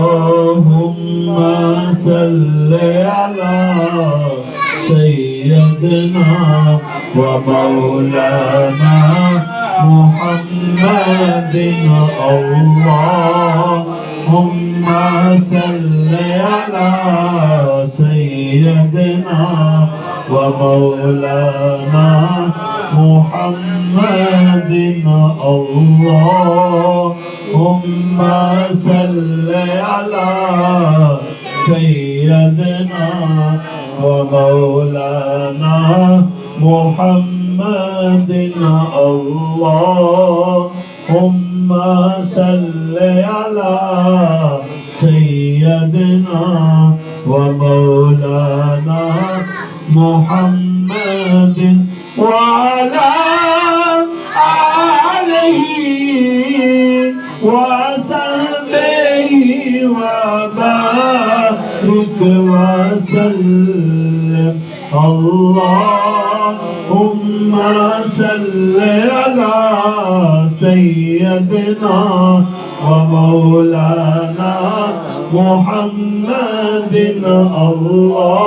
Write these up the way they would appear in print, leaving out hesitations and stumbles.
اللهم صل على سيدنا ومولانا محمد اللهم صل على سيدنا ومولانا محمد اللهم صل على سيدنا ومولانا محمد اللهم صل على سيدنا ومولانا محمد وعلى آله وصحبه وبارك وسلم اللهم صل على سيدنا ومولانا محمد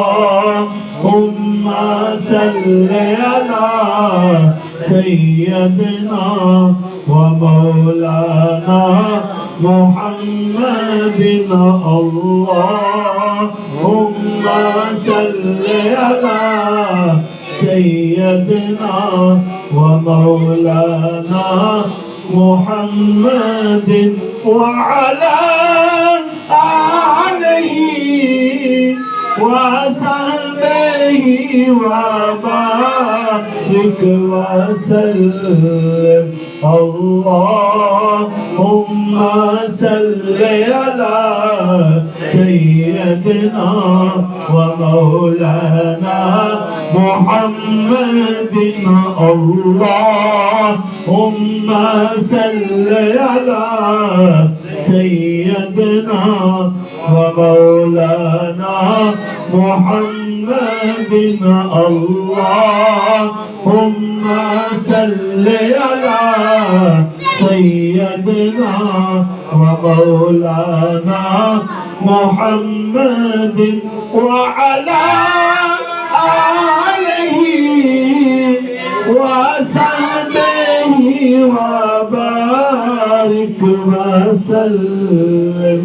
اللهم صل على سيدنا ومولانا محمد اللهم صل على سيدنا ومولانا محمد وعلى آله وصحبه وبارك وسلم اللهم صل على سيدنا ومولانا محمد اللهم صل على سيدنا ومولانا محمد اللهم صل على سيدنا ومولانا محمد وعلى آله وصحبه وبارك وسلم.